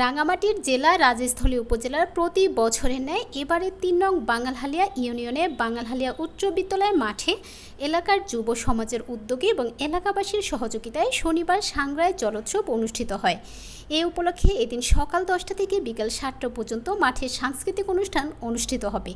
রাঙামাটির জেলা রাজস্থলী উপজেলার প্রতি বছরের ন্যায় এবারে ৩ নং বাঙালহালিয়া ইউনিয়নে বাঙালহালিয়া উচ্চ বিদ্যালয় মাঠে এলাকার যুব সমাজের উদ্যোগে এবং এলাকাবাসীর সহযোগিতায় শনিবার সাংগ্রায় জলোৎসব অনুষ্ঠিত হয়। এ উপলক্ষে এদিন সকাল 10টা থেকে বিকেল 7টা পর্যন্ত মাঠে সাংস্কৃতিক অনুষ্ঠান অনুষ্ঠিত হবে।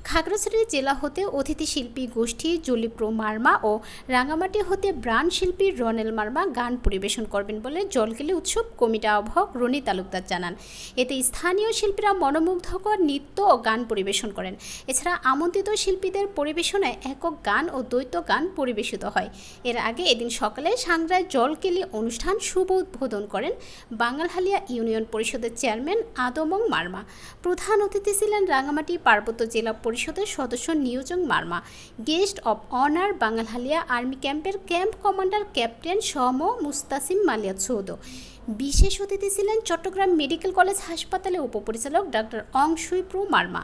খাগড়াছড়ি জেলা হতে অতিথি শিল্পী গোষ্ঠী জলিপ্র মার্মা ও রাঙামাটি হতে ব্রাণ শিল্পী রনেল মার্মা গান পরিবেশন করবেন বলে জলকেলি উৎসব কমিটি আহ্বায়ক রনি তালুকদার জানান। এতে স্থানীয় শিল্পীরা মনোমুগ্ধকর নৃত্য ও গান পরিবেশন করেন। এছাড়া আমন্ত্রিত শিল্পীদের পরিবেশনায় একক গান ও দ্বৈত গান পরিবেশিত হয়। এর আগে এদিন সকালে সাংগ্রায় জলকেলি অনুষ্ঠান শুভ উদ্বোধন করেন বাঙালহালিয়া ইউনিয়ন পরিষদের চেয়ারম্যান আদমং মার্মা। প্রধান অতিথি ছিলেন রাঙামাটি পার্বত্য জেলা পরিষদের সদস্য Niyojong Marma. Guest of honour Bangalhalia army ক্যাম্পের camp commander captain Som Mustasim Malia চৌধ। বিশেষ অতিথি ছিলেন চট্টগ্রাম মেডিকেল কলেজ হাসপাতালের উপপরিচালক ডাক্তার অংশুইপ্রু মার্মা,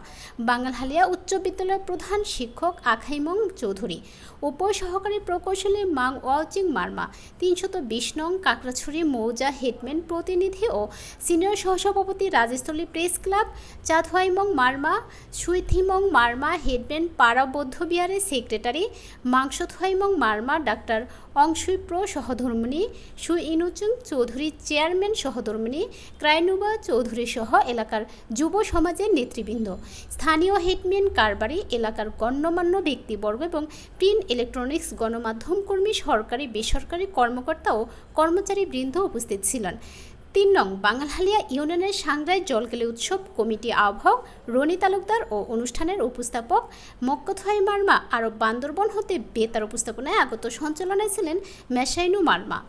বাঙালহালিয়া উচ্চ বিদ্যালয়ের প্রধান শিক্ষক আখাইমং চৌধুরী, উপসহকারী প্রকৌশলী মাং ওয়ালচিং মার্মা, 320 নং কাকড়াছড়ি মৌজা হেডম্যান প্রতিনিধি ও সিনিয়র সহসভাপতি Rajasthali press club Chandhuaimong Marma, Suithimong Marma headman পাড়া বৌদ্ধবিহারের সেক্রেটারি মাংসথুয়াইমং মার্মা, ডাক্তার অংশুইপ্রো সহধর্মিণী সুইনুচুং চৌধুরী চেয়ারম্যান সহধর্মিণী ক্রাইনুবা চৌধুরী সহ এলাকার যুব সমাজের নেতৃবৃন্দ, স্থানীয় হেডম্যান কারবারি, এলাকার গণ্যমান্য ব্যক্তিবর্গ এবং প্রিন্ট ইলেকট্রনিক্স গণমাধ্যম কর্মী, সরকারি বেসরকারি কর্মকর্তা ও কর্মচারী বৃন্দ উপস্থিত ছিলেন। ৩ নং বাঙালহালিয়া ইউনিয়নের সাংগ্রায় জলকেলি উৎসব কমিটি আহ্বায়ক রনি তালুকদার ও অনুষ্ঠানের উপস্থাপক মক্কথুয়াই মার্মা আরও বান্দরবন হতে বেতার উপস্থাপনায় আগত সঞ্চালনায় ছিলেন মেশাইনু মার্মা।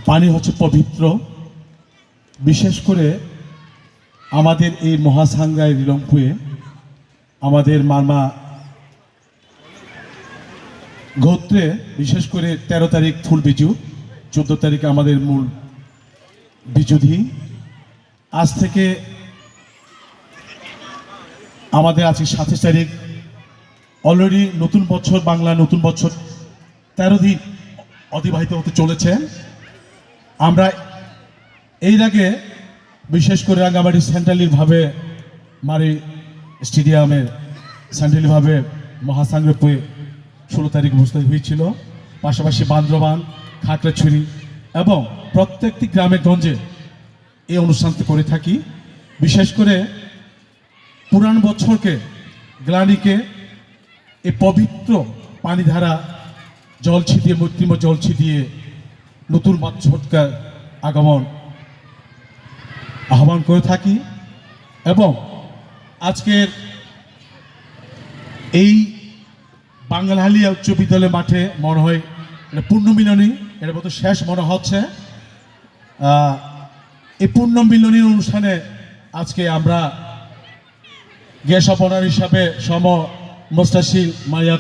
পানি হচ্ছে পবিত্র, বিশেষ করে আমাদের এই মহাসাংগ্রায় রিলংপুয়ে আমাদের মার্মা গোত্রে বিশেষ করে 13 তারিখ ফুল বিজু, 14 তারিখে আমাদের মূল বিজুধি। আজ থেকে আমাদের আজকে 27 তারিখ, অলরেডি নতুন বছর, বাংলা নতুন বছর 13 দিন অতিবাহিত হতে চলেছে। আমরা এই আগে বিশেষ করে রাঙামাটি সেন্ট্রালিভাবে মারি স্টেডিয়ামের সেন্ট্রালিভাবে মহাসাংগ্রায় 16 তারিখ উপস্থিত হয়েছিল। পাশাপাশি বান্দরবান, খাগড়াছড়ি এবং প্রত্যেকটি গ্রামে গঞ্জে এই অনুষ্ঠানটি করে থাকি। বিশেষ করে পুরান বছরকে, গ্লানিকে এই পবিত্র পানিধারা জল ছিটিয়ে, মূর্তিম জল ছিটিয়ে নতুন বছরকে আগমন আহ্বান করে থাকি। এবং আজকের এই বাঙালহালিয়া উচ্চ বিদ্যালয় মাঠে মনে হয় এটা পূর্ণমিলনী, এর মতো শেষ মনে হচ্ছে। এই পূর্ণমিলনী অনুষ্ঠানে আজকে আমরা গেস্ট অফ অনার হিসাবে সম মুস্তাসিম মালিয়া